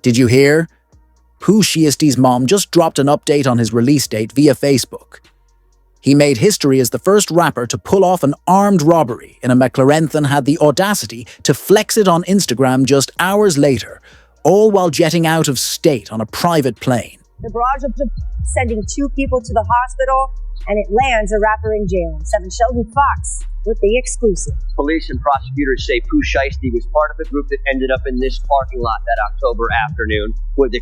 Did you hear? Pooh Shiesty's mom just dropped an update on his release date via Facebook. He made history as the first rapper to pull off an armed robbery in a McLaren and had the audacity to flex it on Instagram just hours later, all while jetting out of state on a private plane. The barrage of sending 2 people to the hospital, and it lands a rapper in jail. 7 Sheldon Fox with the exclusive. Police and prosecutors say Pooh Shiesty was part of the group that ended up in this parking lot that October afternoon where the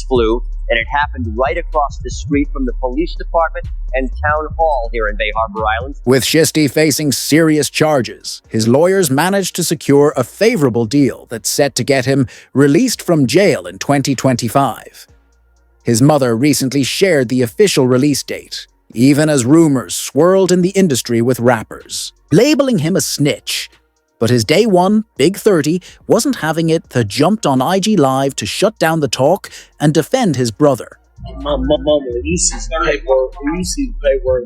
flew, and it happened right across the street from the police department and town hall here in Bay Harbor Island. With Shiesty facing serious charges, his lawyers managed to secure a favorable deal that's set to get him released from jail in 2025. His mother recently shared the official release date, even as rumors swirled in the industry with rappers, labeling him a snitch. But his day one, Big 30, wasn't having it, so jumped on IG Live to shut down the talk and defend his brother. My mama, you see the paperwork,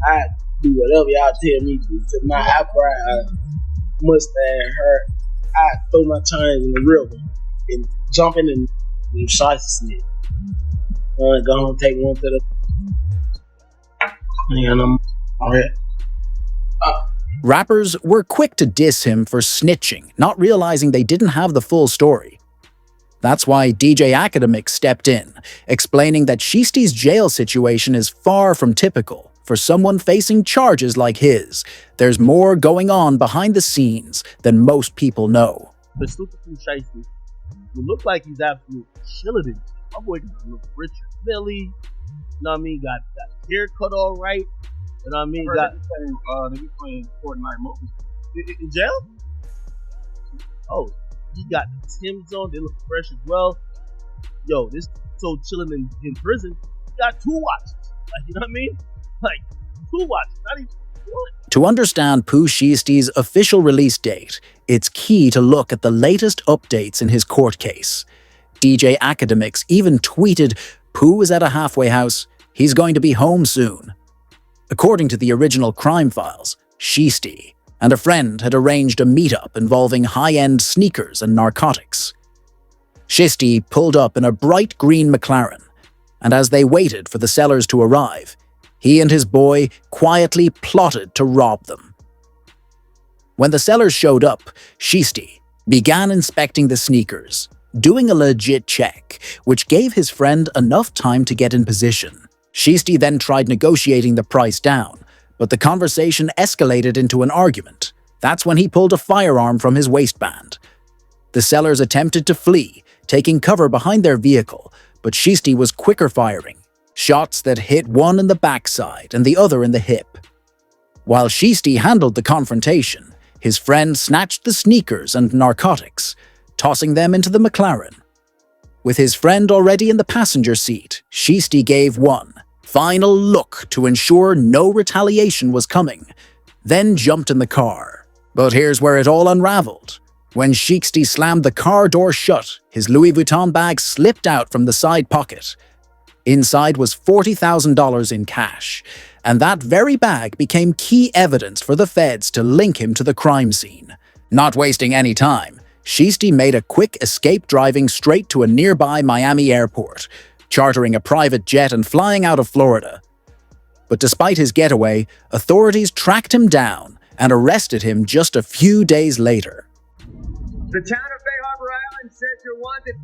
I do whatever y'all tell me to do. My eyebrow, mustache, hair, I throw my chains in the river and jumping and shots snitch. Go home, take one to the... Rappers were quick to diss him for snitching, not realizing they didn't have the full story. That's why DJ Academic stepped in, explaining that Shiesty's jail situation is far from typical for someone facing charges like his. There's more going on behind the scenes than most people know. The stupid Pooh Shiesty, you look like he's absolutely chilling it. My boy got a little Richard Millie, you know what I mean? Got hair cut all right. You know what I mean? They be playing Fortnite movies. In jail? Oh, he got the Timbs on. They look fresh as well. Yo, this so chilling in prison. He got 2 watches. Like, you know what I mean? Like, 2 watches, not even 1. To understand Pooh Shiesty's official release date, it's key to look at the latest updates in his court case. DJ Academics even tweeted, "Pooh is at a halfway house. He's going to be home soon." According to the original crime files, Shiesty and a friend had arranged a meetup involving high-end sneakers and narcotics. Shiesty pulled up in a bright green McLaren, and as they waited for the sellers to arrive, he and his boy quietly plotted to rob them. When the sellers showed up, Shiesty began inspecting the sneakers, doing a legit check, which gave his friend enough time to get in position. Shiesty then tried negotiating the price down, but the conversation escalated into an argument. That's when he pulled a firearm from his waistband. The sellers attempted to flee, taking cover behind their vehicle, but Shiesty was quicker firing, shots that hit one in the backside and the other in the hip. While Shiesty handled the confrontation, his friend snatched the sneakers and narcotics, tossing them into the McLaren. With his friend already in the passenger seat, Shiesty gave one final look to ensure no retaliation was coming, then jumped in the car. But here's where it all unraveled. When Shiesty slammed the car door shut, his Louis Vuitton bag slipped out from the side pocket. Inside was $40,000 in cash, and that very bag became key evidence for the feds to link him to the crime scene. Not wasting any time, Shiesty made a quick escape, driving straight to a nearby Miami airport, chartering a private jet and flying out of Florida. But despite his getaway, authorities tracked him down and arrested him just a few days later. The town of Bay Harbor Island says you're wanted.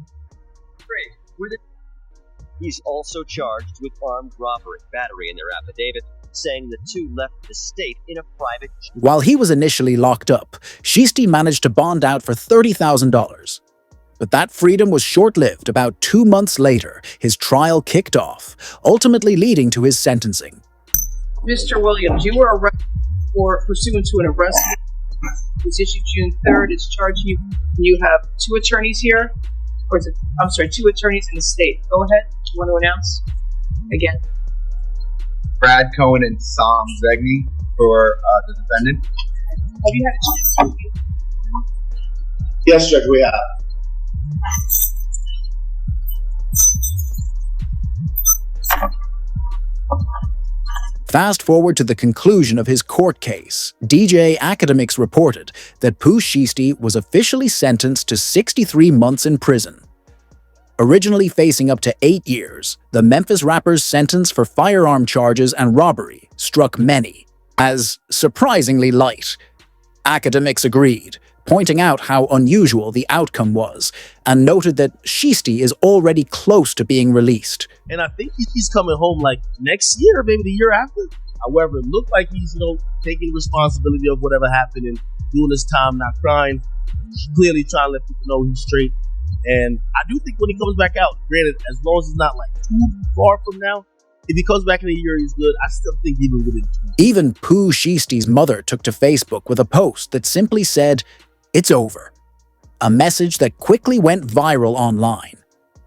He's also charged with armed robbery, battery in their affidavit, saying the 2 left the state in a private jet. While he was initially locked up, Shiesty managed to bond out for $30,000. But that freedom was short-lived. About 2 months later, his trial kicked off, ultimately leading to his sentencing. Mr. Williams, you were arrested for pursuant to an arrest warrant. It was issued June 3rd. It's charging you. You have 2 attorneys here. Or is it, I'm sorry, 2 attorneys in the state. Go ahead. You want to announce? Again. Brad Cohen and Sam Zegny for the defendant. Have you had a chance to review? Yes, Judge, we have. Fast forward to the conclusion of his court case, DJ Academics reported that Pooh Shiesty was officially sentenced to 63 months in prison. Originally facing up to 8 years, the Memphis rapper's sentence for firearm charges and robbery struck many as surprisingly light. Academics agreed, pointing out how unusual the outcome was, and noted that Shiesty is already close to being released. And I think he's coming home like next year, maybe the year after. However, it looked like he's, taking responsibility of whatever happened and doing his time, not crying. He's clearly trying to let people know he's straight. And I do think when he comes back out, granted, as long as it's not like too far from now, if he comes back in a year, he's good. I still think even within 2 years. Even Pooh Shiesty's mother took to Facebook with a post that simply said, "It's over." A message that quickly went viral online.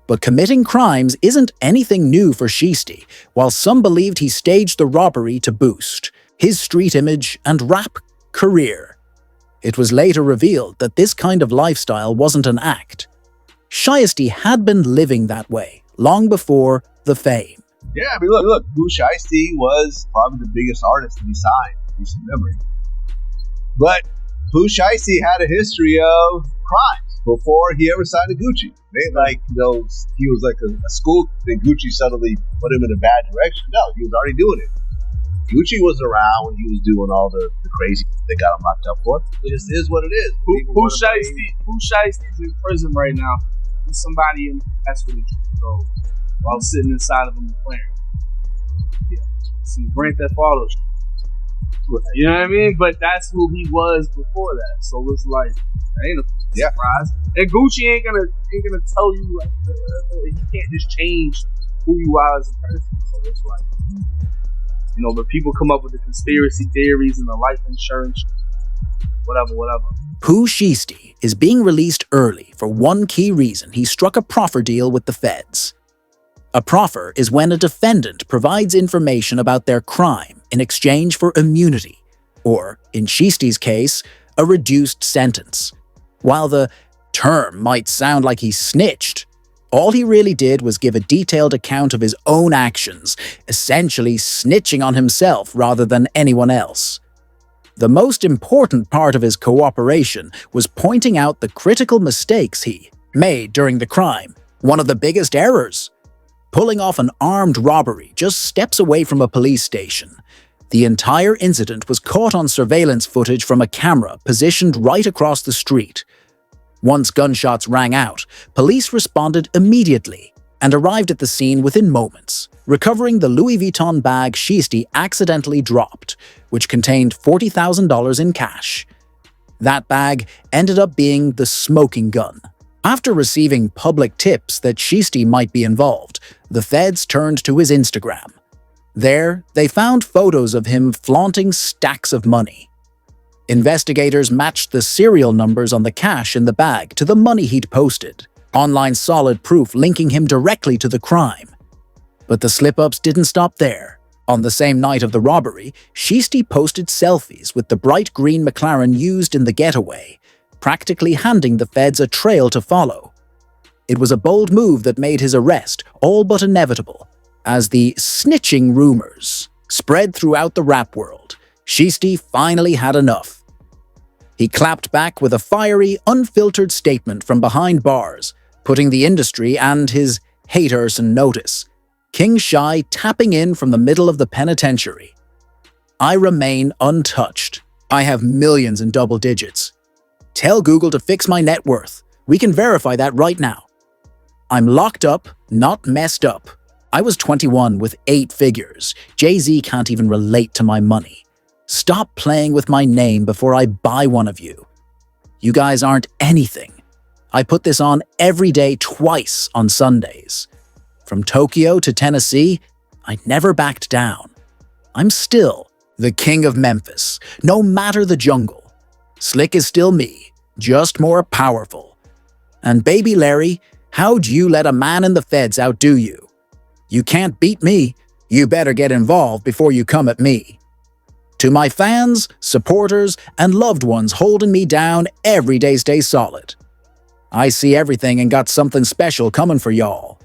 But committing crimes isn't anything new for Shiesty, while some believed he staged the robbery to boost his street image and rap career. It was later revealed that this kind of lifestyle wasn't an act. Shiesty had been living that way long before the fame. Yeah, I mean, look, Pooh Shiesty was probably the biggest artist to be signed, in recent memory. But Pooh Shiesty had a history of crimes before he ever signed to Gucci. Right? He was like a school, then Gucci suddenly put him in a bad direction. No, he was already doing it. Gucci was around when he was doing all the crazy they got him locked up for. It just is what it is. Pooh Shiesty's in prison right now. There's somebody in that's what it so while sitting inside of him playing. Yeah. Some Grand Theft Auto. You know what I mean? But that's who he was before that. So it's like ain't a surprise. And Gucci ain't gonna tell you like he can't just change who you are as a person. So it's like but people come up with the conspiracy theories and the life insurance, whatever. Pooh Shiesty is being released early for one key reason: he struck a proffer deal with the feds. A proffer is when a defendant provides information about their crime in exchange for immunity, or, in Shiesty's case, a reduced sentence. While the term might sound like he snitched, all he really did was give a detailed account of his own actions, essentially snitching on himself rather than anyone else. The most important part of his cooperation was pointing out the critical mistakes he made during the crime, one of the biggest errors. Pulling off an armed robbery just steps away from a police station. The entire incident was caught on surveillance footage from a camera positioned right across the street. Once gunshots rang out, police responded immediately and arrived at the scene within moments, recovering the Louis Vuitton bag Shiesty accidentally dropped, which contained $40,000 in cash. That bag ended up being the smoking gun. After receiving public tips that Shiesty might be involved, the feds turned to his Instagram. There, they found photos of him flaunting stacks of money. Investigators matched the serial numbers on the cash in the bag to the money he'd posted, online solid proof linking him directly to the crime. But the slip-ups didn't stop there. On the same night of the robbery, Shiesty posted selfies with the bright green McLaren used in the getaway, practically handing the feds a trail to follow. It was a bold move that made his arrest all but inevitable, as the snitching rumors spread throughout the rap world. Shiesty finally had enough. He clapped back with a fiery, unfiltered statement from behind bars, putting the industry and his haters on notice. King Shy tapping in from the middle of the penitentiary. "I remain untouched. I have millions in double digits. Tell Google to fix my net worth. We can verify that right now. I'm locked up, not messed up. I was 21 with 8 figures. Jay-Z can't even relate to my money. Stop playing with my name before I buy one of you. You guys aren't anything. I put this on every day twice on Sundays. From Tokyo to Tennessee, I never backed down. I'm still the king of Memphis, no matter the jungle. Slick is still me, just more powerful. And baby Larry, how'd you let a man in the feds outdo you? You can't beat me. You better get involved before you come at me. To my fans, supporters, and loved ones holding me down every day, stay solid. I see everything and got something special coming for y'all.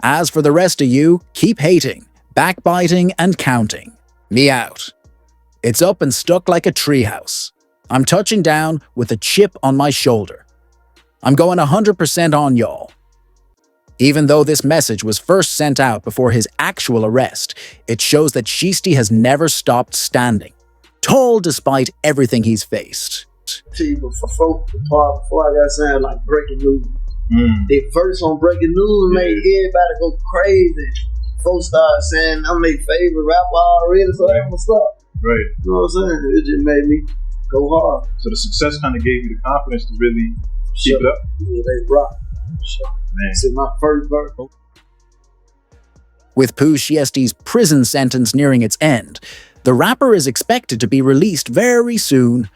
As for the rest of you, keep hating, backbiting, and counting. Me out. It's up and stuck like a treehouse. I'm touching down with a chip on my shoulder. I'm going 100% on y'all. Even though this message was first sent out before his actual arrest, it shows that Shiesty has never stopped standing, tall despite everything he's faced. Before I got signed, like breaking news. The first on breaking news made everybody go crazy. Folks started saying I'm their favorite rapper already, so they gonna stop. Right. You know what I'm saying? It just made me go hard. So the success kind of gave you the confidence to really keep it up. Yeah, they rock. Man. This is my first verse. With Pooh Shiesty's prison sentence nearing its end, the rapper is expected to be released very soon.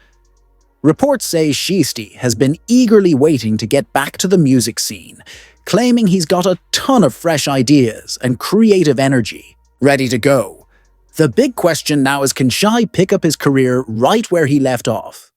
Reports say Shiesty has been eagerly waiting to get back to the music scene, claiming he's got a ton of fresh ideas and creative energy ready to go. The big question now is, can Shy pick up his career right where he left off?